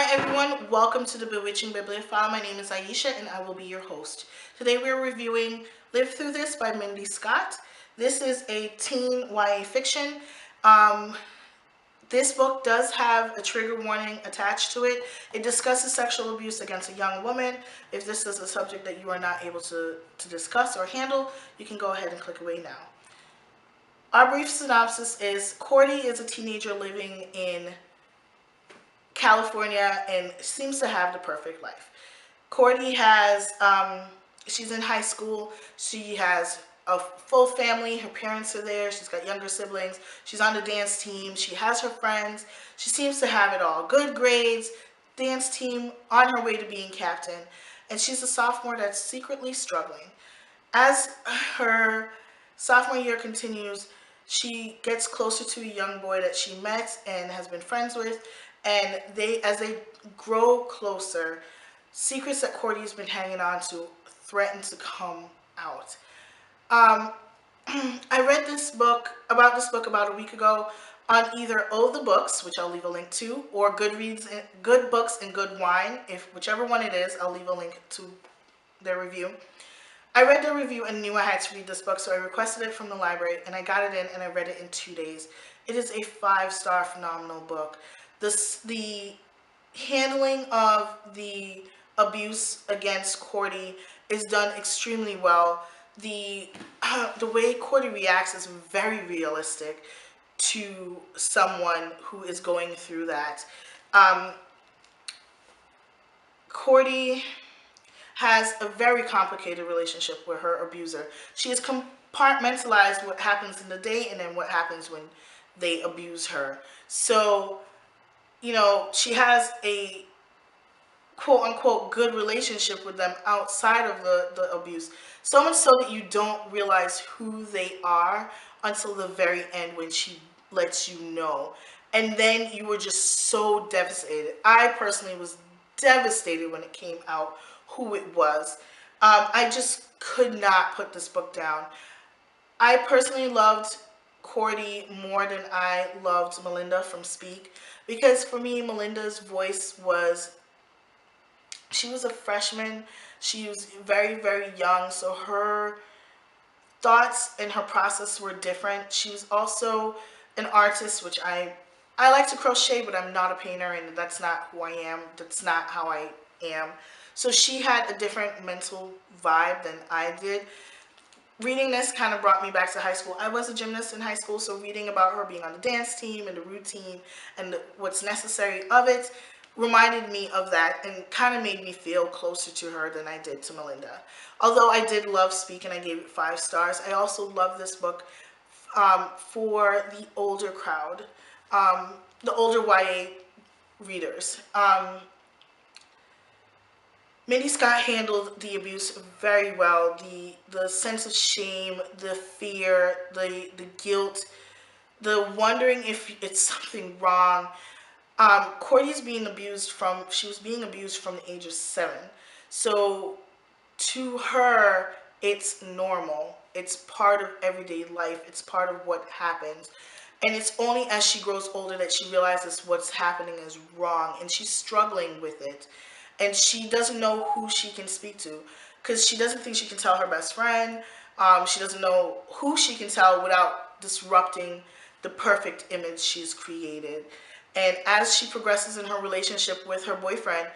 Hi everyone, welcome to the Bewitching Bibliophile. My name is Aisha and I will be your host. Today we are reviewing Live Through This by Mindy Scott. This is a teen YA fiction. Um, this book does have a trigger warning attached to it. It discusses sexual abuse against a young woman. If this is a subject that you are not able to discuss or handle, you can go ahead and click away now. Our brief synopsis is Cordy is a teenager living in California and seems to have the perfect life. Cordy has, she's in high school. She has a full family. Her parents are there. She's got younger siblings. She's on the dance team. She has her friends. She seems to have it all. Good grades, dance team, on her way to being captain. And she's a sophomore that's secretly struggling. As her sophomore year continues, she gets closer to a young boy that she met and has been friends with, and as they grow closer, secrets that Cordy's been hanging on to threaten to come out. Um, I read this book about a week ago on either the Books, which I'll leave a link to, or Goodreads, Good Books and Good Wine. If whichever one it is, I'll leave a link to their review. I read the review and knew I had to read this book, so I requested it from the library and I got it in and I read it in 2 days. It is a 5-star phenomenal book. The handling of the abuse against Cordy is done extremely well. The way Cordy reacts is very realistic to someone who is going through that. Um, Cordy has a very complicated relationship with her abuser. She has compartmentalized what happens in the day and then what happens when they abuse her. So, she has a quote unquote good relationship with them outside of the abuse. So much so that you don't realize who they are until the very end when she lets you know. And then you were just so devastated. I personally was devastated when it came out who it was. I just could not put this book down. I personally loved Cordy more than I loved Melinda from Speak, because for me, Melinda's voice she was a freshman. She was very, very young, so her thoughts and her process were different. She was also an artist, which I like to crochet, but I'm not a painter, and that's not who I am. That's not how I am. So she had a different mental vibe than I did. Reading this kind of brought me back to high school. I was a gymnast in high school, so reading about her being on the dance team and the routine and what's necessary of it reminded me of that and kind of made me feel closer to her than I did to Melinda. Although I did love Speak and I gave it 5 stars, I also love this book for the older crowd, the older YA readers. Mindy Scott handled the abuse very well. The sense of shame, the fear, the guilt, the wondering if it's something wrong. Cordy's being abused she was being abused from the age of 7. So to her, it's normal. It's part of everyday life. It's part of what happens. And it's only as she grows older that she realizes what's happening is wrong and she's struggling with it. And she doesn't know who she can speak to because she doesn't think she can tell her best friend. She doesn't know who she can tell without disrupting the perfect image she's created. And as she progresses in her relationship with her boyfriend,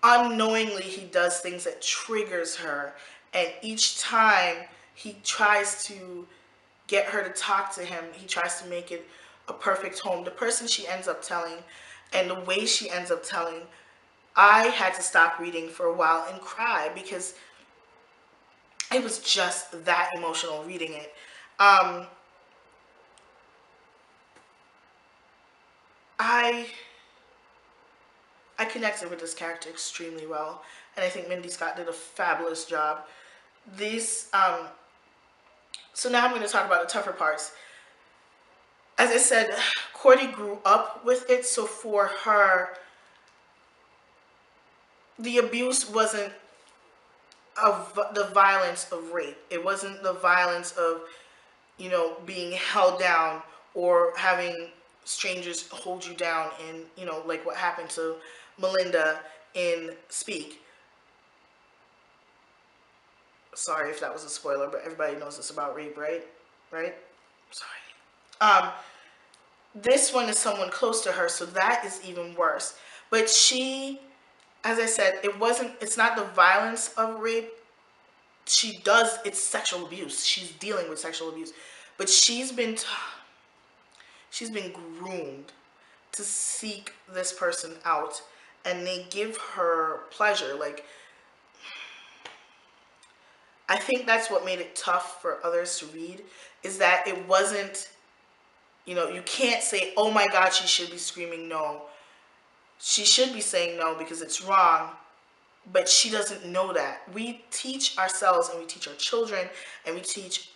unknowingly he does things that triggers her. And each time he tries to get her to talk to him, he tries to make it a perfect home. The person she ends up telling and the way she ends up telling, I had to stop reading for a while and cry because it was just that emotional reading it. I connected with this character extremely well, and I think Mindy Scott did a fabulous job. These so now I'm going to talk about the tougher parts. As I said, Cordy grew up with it, so for her, the abuse wasn't of the violence of rape. It wasn't the violence of, being held down or having strangers hold you down, and like what happened to Melinda in Speak. Sorry if that was a spoiler, but everybody knows it's about rape, right? Right? Sorry. Um, this one is someone close to her, so that is even worse. But she, as I said, it's not the violence of rape. It's sexual abuse. She's dealing with sexual abuse. But she's been groomed to seek this person out, and they give her pleasure. Like, I think that's what made it tough for others to read, is that it wasn't, you can't say, oh my God, she should be screaming no. She should be saying no because it's wrong, but she doesn't know that. We teach ourselves, and we teach our children, and we teach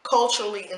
culturally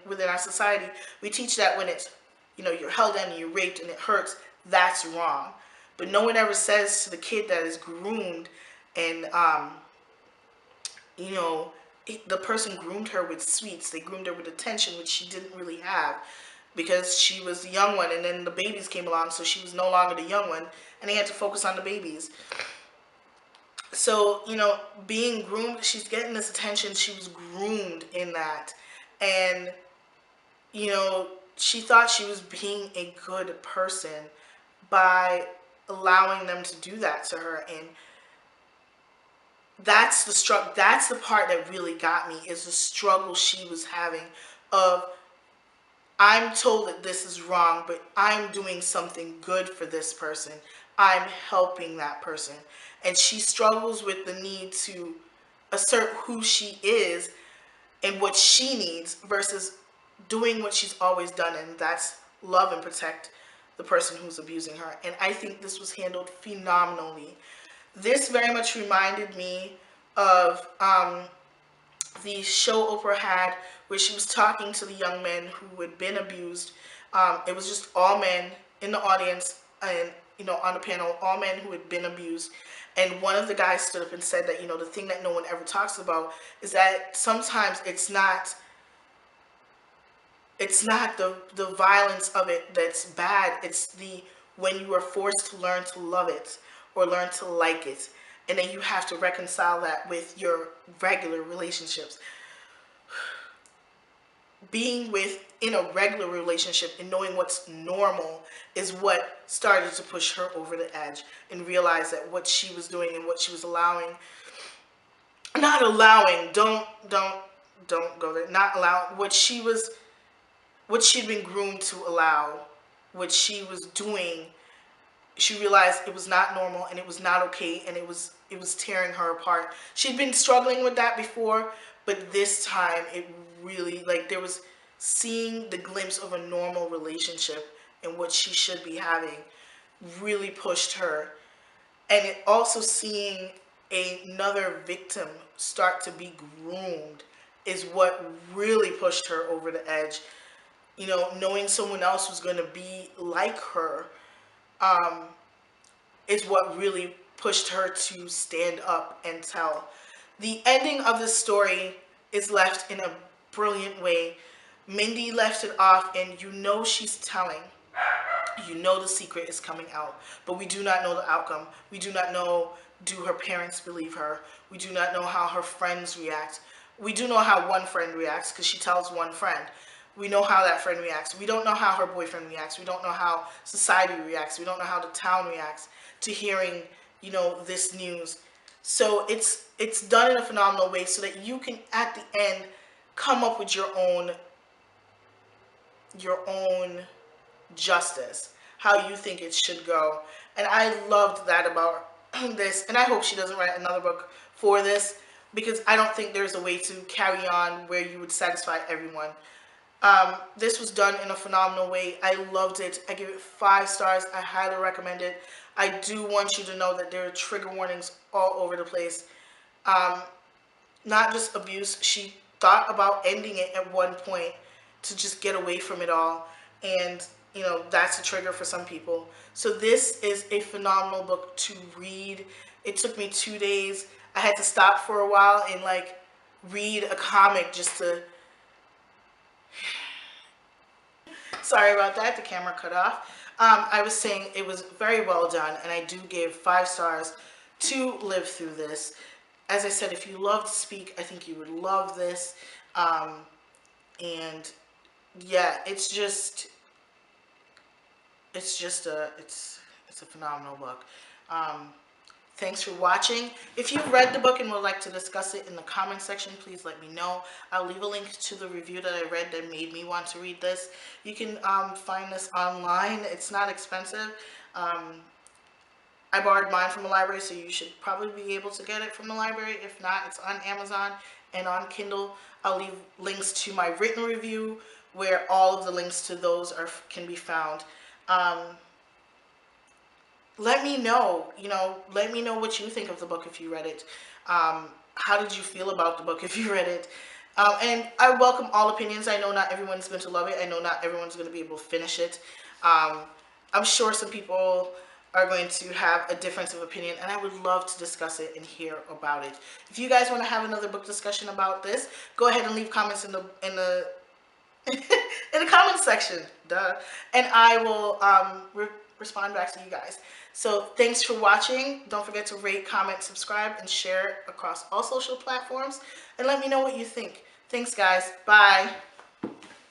within our society, we teach that when it's, you're held down and you're raped and it hurts, that's wrong. But no one ever says to the kid that is groomed, and you know, the person groomed her with sweets. They groomed her with attention, which she didn't really have because she was the young one, and then the babies came along, so she was no longer the young one, and they had to focus on the babies. So, being groomed, she's getting this attention. She was groomed in that. And, she thought she was being a good person by allowing them to do that to her. And that's the part that really got me, is the struggle she was having of, I'm told that this is wrong, but I'm doing something good for this person. I'm helping that person. And she struggles with the need to assert who she is and what she needs versus doing what she's always done, and that's love and protect the person who's abusing her. And I think this was handled phenomenally. This very much reminded me of the show Oprah had, where she was talking to the young men who had been abused. It was just all men in the audience, and on the panel, all men who had been abused. And one of the guys stood up and said that, the thing that no one ever talks about is that sometimes it's not the violence of it that's bad. It's when you are forced to learn to love it or learn to like it, and then you have to reconcile that with your regular relationships. Being in a regular relationship and knowing what's normal is what started to push her over the edge, and realize that what she was doing and what she was not allowing, don't go there, not allow what she'd been groomed to allow, what she was doing. She realized it was not normal, and it was not okay, and it was tearing her apart. She'd been struggling with that before, but this time it really, like, there was seeing the glimpse of a normal relationship and what she should be having really pushed her. And it also seeing another victim start to be groomed is what really pushed her over the edge. Knowing someone else was going to be like her is what really pushed her to stand up and tell. The ending of the story is left in a brilliant way. Mindy left it off, and she's telling. The secret is coming out, but we do not know the outcome. We do not know, do her parents believe her? We do not know how her friends react. We do know how one friend reacts because she tells one friend. We know how that friend reacts. We don't know how her boyfriend reacts. We don't know how society reacts. We don't know how the town reacts to hearing, this news. So it's done in a phenomenal way so that you can, at the end, come up with your own justice, how you think it should go. And I loved that about this, and I hope she doesn't write another book for this, because I don't think there's a way to carry on where you would satisfy everyone. This was done in a phenomenal way. I loved it. I give it 5 stars. I highly recommend it. I do want you to know that there are trigger warnings all over the place. Not just abuse. She thought about ending it at one point to just get away from it all. And, that's a trigger for some people. So this is a phenomenal book to read. It took me 2 days. I had to stop for a while and, read a comic just to Sorry about that. The camera cut off. I was saying it was very well done, and I do give 5 stars to Live Through This. As I said, if you love to speak, I think you would love this. And yeah, it's a phenomenal book. Um, Thanks for watching. If you've read the book and would like to discuss it in the comment section, please let me know. I'll leave a link to the review that I read that made me want to read this. You can find this online. It's not expensive. Um, I borrowed mine from a library, so you should probably be able to get it from the library. If not, it's on Amazon and on Kindle. I'll leave links to my written review where all of the links to those can be found. Um, Let me know, let me know what you think of the book if you read it. How did you feel about the book if you read it? And I welcome all opinions. I know not everyone's going to love it. I know not everyone's going to be able to finish it. Um, I'm sure some people are going to have a difference of opinion, and I would love to discuss it and hear about it. If you guys want to have another book discussion about this, go ahead and leave comments in the in the comments section, duh, and I will respond back to you guys. So thanks for watching. Don't forget to rate, comment, subscribe, and share across all social platforms, and let me know what you think. Thanks, guys. Bye.